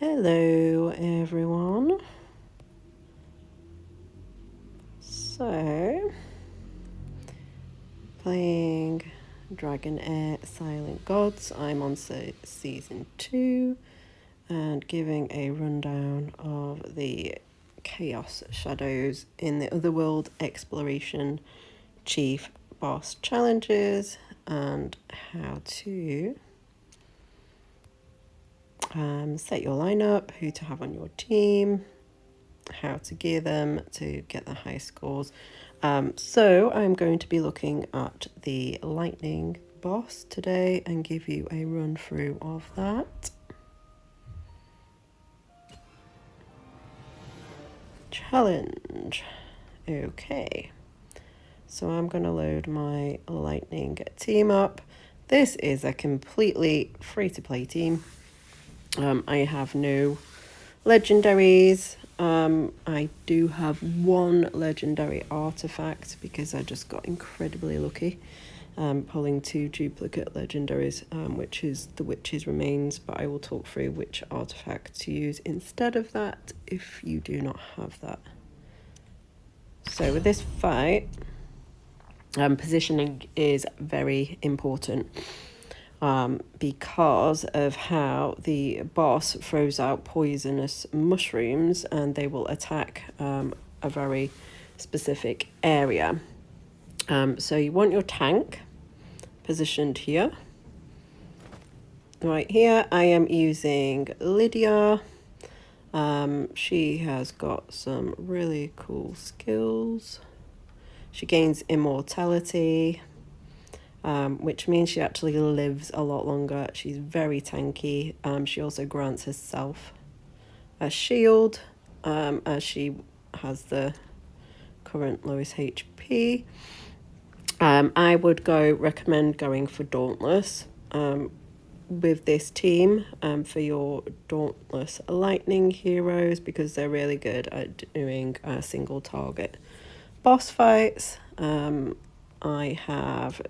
Hello everyone. So, playing Dragonheir Silent Gods. I'm on season 2 and giving a rundown of the Chaos Shadows in the Otherworld Exploration Chief Boss challenges and how to set your lineup, who to have on your team, how to gear them to get the high scores. So I'm going to be looking at the lightning boss today and give you a run through of that. Challenge. Okay. So I'm going to load my lightning team up. This is a completely free-to-play team. I have no legendaries. I do have one legendary artifact because I just got incredibly lucky pulling 2 duplicate legendaries, which is the Witch's Remains, but I will talk through which artifact to use instead of that if you do not have that. So with this fight, positioning is very important. Because of how the boss throws out poisonous mushrooms and they will attack a very specific area. So you want your tank positioned here. Right here I am using Lydia. She has got some really cool skills. She gains immortality. Which means she actually lives a lot longer. She's very tanky. She also grants herself a shield, as she has the current lowest HP. I would recommend going for Dauntless with this team for your Dauntless Lightning heroes because they're really good at doing single target boss fights.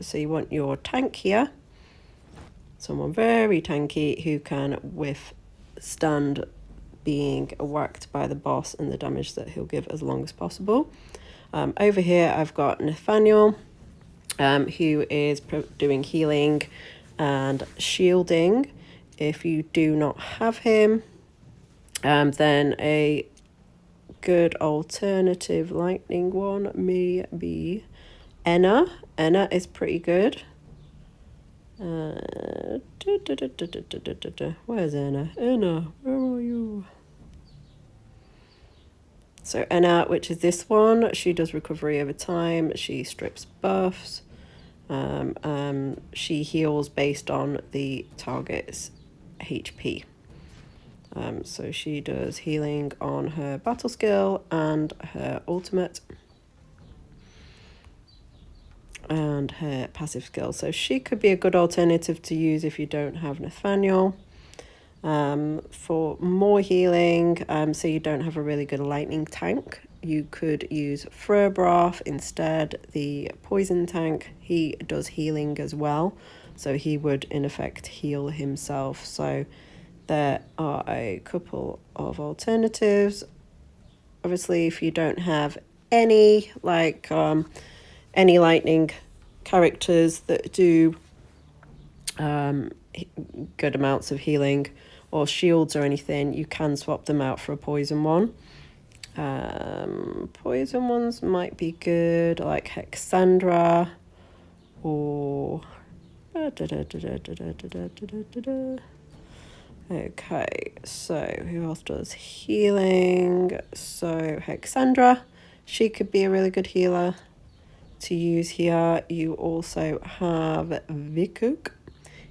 So you want your tank here, someone very tanky who can withstand being whacked by the boss and the damage that he'll give as long as possible. Over here I've got Nathaniel, who is doing healing and shielding. If you do not have him, then a good alternative lightning one may be Enna. Enna is pretty good. Where's Enna? Enna, where are you? So Enna, which is this one, she does recovery over time. She strips buffs. She heals based on the target's HP. So she does healing on her battle skill and her ultimate and her passive skill. So she could be a good alternative to use if you don't have Nathaniel. For more healing, so you don't have a really good lightning tank, you could use Furbrath instead, the poison tank. He does healing as well, so he would in effect heal himself. So there are a couple of alternatives. Obviously, if you don't have any any lightning characters that do good amounts of healing or shields or anything, you can swap them out for a poison one. Poison ones might be good, like Hexandra or okay, so who else does healing? So Hexandra, she could be a really good healer to use here. You also have Vikuk.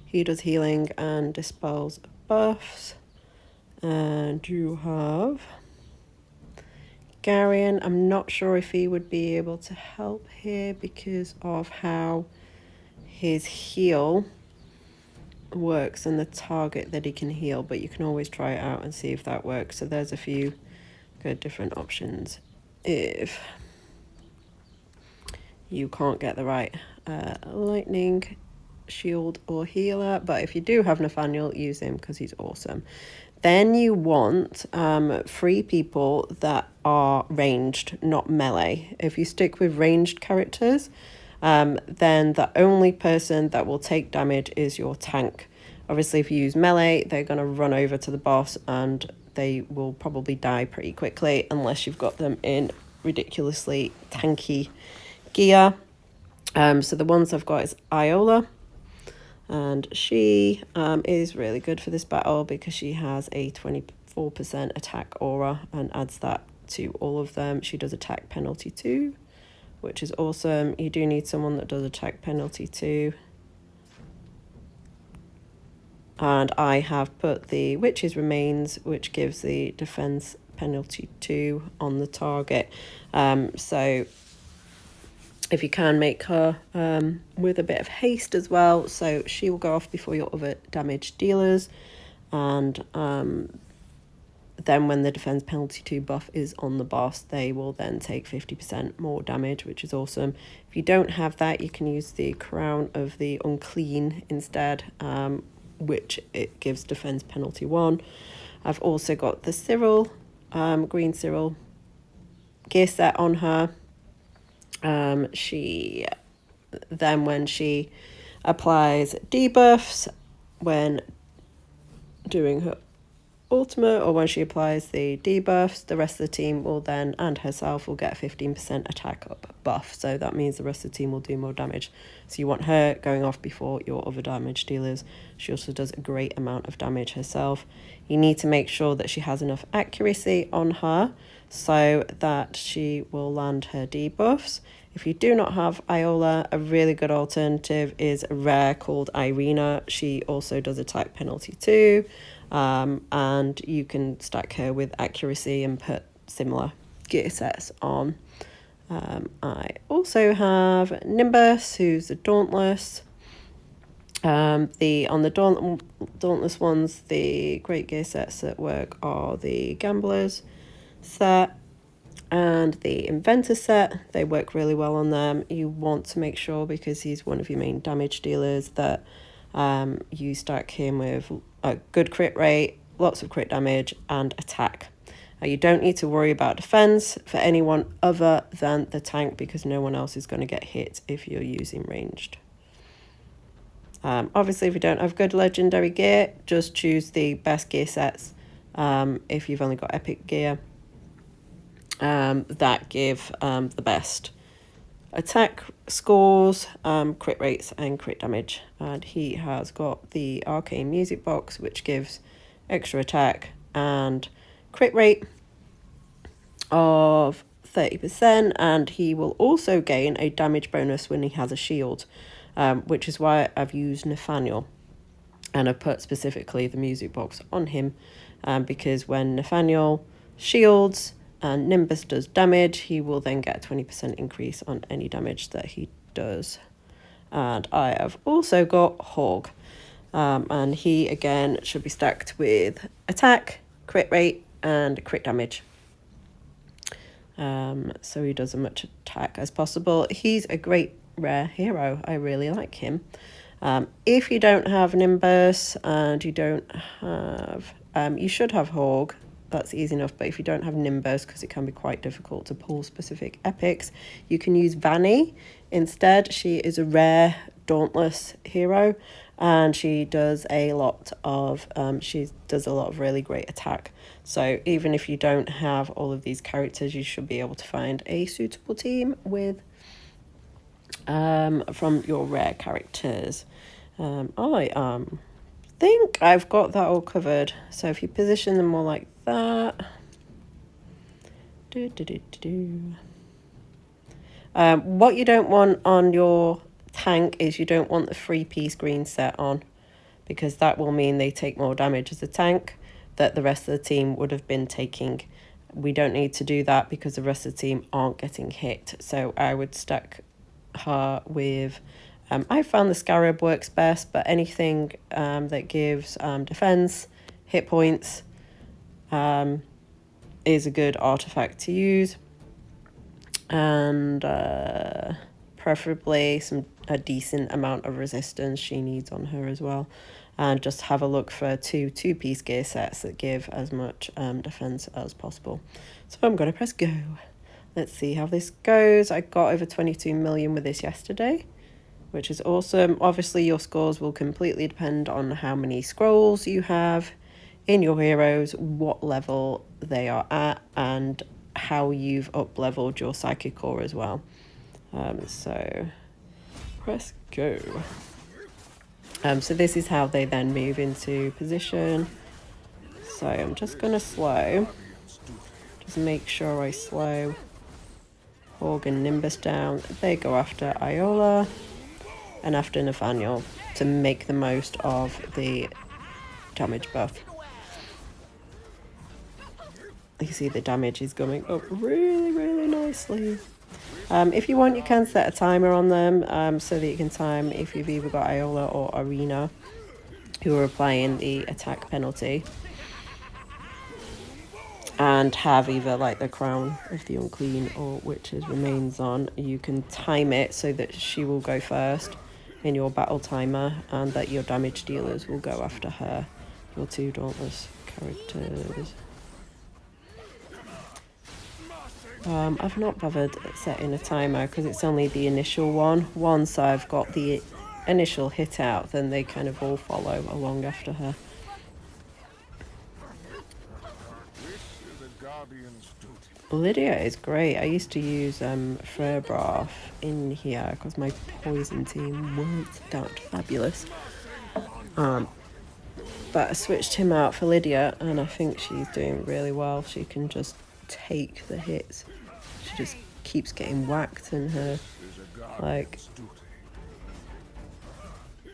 He does healing and dispels buffs. And you have Garion. I'm not sure if he would be able to help here because of how his heal works and the target that he can heal, but you can always try it out and see if that works. So there's a few good different options if you can't get the right lightning shield or healer, but if you do have Nathaniel, use him because he's awesome. Then you want 3 people that are ranged, not melee. If you stick with ranged characters, then the only person that will take damage is your tank. Obviously, if you use melee, they're going to run over to the boss and they will probably die pretty quickly unless you've got them in ridiculously tanky gear. So the ones I've got is Iola, and she is really good for this battle because she has a 24% attack aura and adds that to all of them. She does attack penalty 2, which is awesome. You do need someone that does attack penalty 2. And I have put the Witch's Remains, which gives the defense penalty 2 on the target. So if you can, make her with a bit of haste as well, so she will go off before your other damage dealers. And then when the defense penalty 2 buff is on the boss, they will then take 50% more damage, which is awesome. If you don't have that, you can use the Crown of the Unclean instead, which it gives defense penalty 1. I've also got the Cyril, green Cyril gear set on her. She then, when she applies debuffs when doing her ultimate, or when she applies the debuffs, the rest of the team will then, and herself, will get a 15% attack up buff. So that means the rest of the team will do more damage. So you want her going off before your other damage dealers. She also does a great amount of damage herself. You need to make sure that she has enough accuracy on her so that she will land her debuffs. If you do not have Iola, a really good alternative is a rare called Irina. She also does attack penalty 2. And you can stack her with accuracy and put similar gear sets on. I also have Nimbus, who's a Dauntless. On the Dauntless ones, the great gear sets that work are the Gamblers set and the Inventor set. They work really well on them. You want to make sure, because he's one of your main damage dealers, that you stack him with a good crit rate, lots of crit damage, and attack. You don't need to worry about defense for anyone other than the tank, because no one else is going to get hit if you're using ranged. Obviously, if you don't have good legendary gear, just choose the best gear sets. If you've only got epic gear, that give the best attack scores, crit rates, and crit damage. And he has got the arcane music box, which gives extra attack and crit rate of 30%, and he will also gain a damage bonus when he has a shield, which is why I've used Nathaniel, and I've put specifically the music box on him, because when Nathaniel shields and Nimbus does damage, he will then get a 20% increase on any damage that he does. And I have also got Hog, and he again should be stacked with attack, crit rate, and crit damage. So he does as much attack as possible. He's a great rare hero. I really like him. If you don't have Nimbus and you don't have, you should have Hog. That's easy enough. But if you don't have Nimbus, because it can be quite difficult to pull specific epics, you can use Vanny instead. She is a rare Dauntless hero, and she does a lot of really great attack. So even if you don't have all of these characters, you should be able to find a suitable team with from your rare characters. I think I've got that all covered. So if you position them more like that, what you don't want on your tank is you don't want the 3-piece green set on, because that will mean they take more damage as a tank that the rest of the team would have been taking. We don't need to do that because the rest of the team aren't getting hit. So I would stack her with, I found the Scarab works best, but anything that gives defense, hit points, is a good artifact to use. And preferably some a decent amount of resistance she needs on her as well. And just have a look for two-piece gear sets that give as much defense as possible. So I'm going to press go. Let's see how this goes. I got over 22 million with this yesterday, which is awesome. Obviously, your scores will completely depend on how many scrolls you have in your heroes, what level they are at, and how you've up-leveled your psychic core as well. So press go. So this is how they then move into position. So I'm just going to slow. Just make sure I slow Hog and Nimbus down. They go after Iola and after Nathaniel to make the most of the damage buff. You see the damage is going up really, really nicely. If you want, you can set a timer on them so that you can time if you've either got Iola or Arena who are applying the attack penalty, and have either like the Crown of the Unclean or Witches remains on. You can time it so that she will go first in your battle timer and that your damage dealers will go after her, your two Dauntless characters. I've not bothered setting a timer because it's only the initial one. Once I've got the initial hit out, then they kind of all follow along after her. Lydia is great. I used to use Furbrath in here because my poison team weren't that fabulous. But I switched him out for Lydia and I think she's doing really well. She can just take the hits. She just keeps getting whacked and her like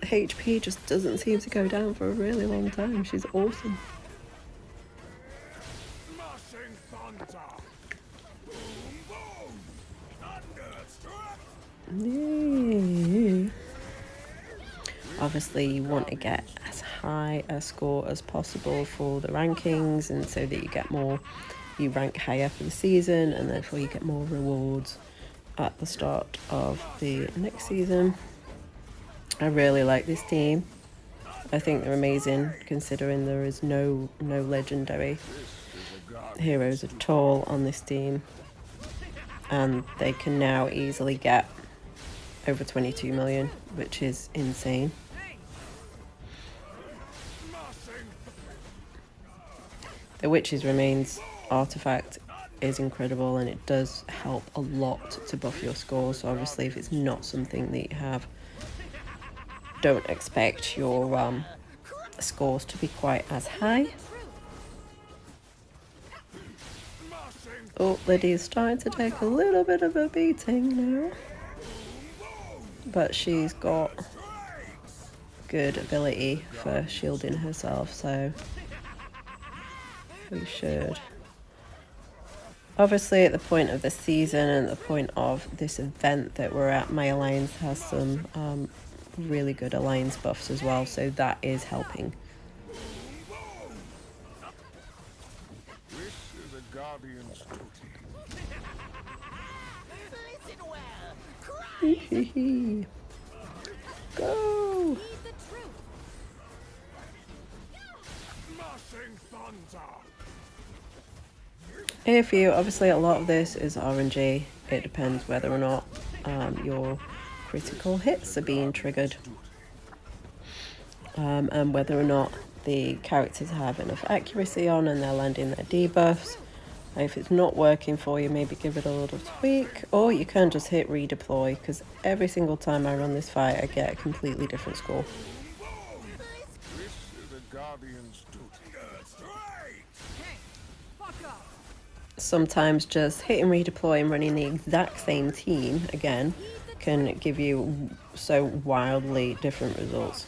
HP just doesn't seem to go down for a really long time. She's awesome. Yay. Obviously you want to get as high a score as possible for the rankings, and so that you get more, you rank higher for the season and therefore you get more rewards at the start of the next season. I really like this team. I think they're amazing considering there is no legendary heroes at all on this team, and they can now easily get over 22 million, which is insane. The Witches Remains artifact is incredible and it does help a lot to buff your score. So obviously if it's not something that you have, don't expect your scores to be quite as high. Oh, Lydia's starting to take a little bit of a beating now, but she's got good ability for shielding herself, so we should. Obviously at the point of the season and at the point of this event that we're at, my alliance has some really good alliance buffs as well, so that is helping. Go! If you, obviously a lot of this is RNG, it depends whether or not your critical hits are being triggered, and whether or not the characters have enough accuracy on and they're landing their debuffs. If it's not working for you, maybe give it a little tweak, or you can just hit redeploy, because every single time I run this fight I get a completely different score. Sometimes just hitting redeploy and running the exact same team again can give you so wildly different results.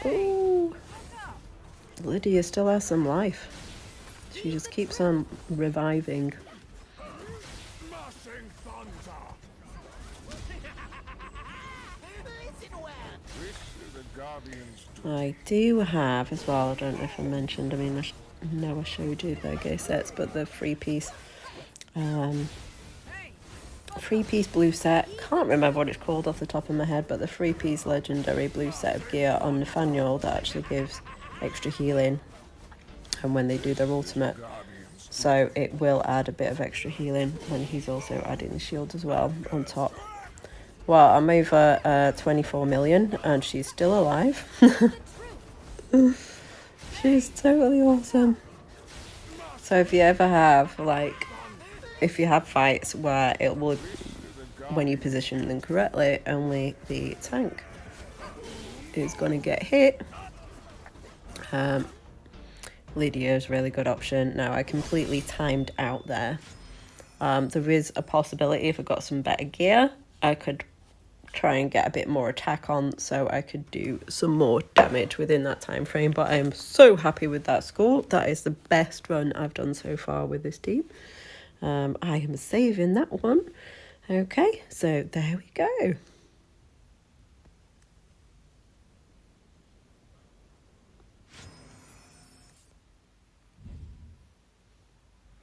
Ooh. Lydia still has some life. She just keeps on reviving. I do have as well, I don't know if I mentioned, I mean, I know I showed you the gay sets, but the three-piece blue set, can't remember what it's called off the top of my head, but the three-piece legendary blue set of gear on Nathaniel that actually gives extra healing and when they do their ultimate. So it will add a bit of extra healing when he's also adding the shield as well on top. Well, I'm over 24 million and she's still alive. She's totally awesome. So if you ever have, like, if you have fights where it will, when you position them correctly, only the tank is going to get hit, Lydia is a really good option. Now, I completely timed out there. There is a possibility if I got some better gear, I could try and get a bit more attack on so I could do some more damage within that time frame, but I am so happy with that score. That is the best run I've done so far with this team. I am saving that one. Okay, so there we go.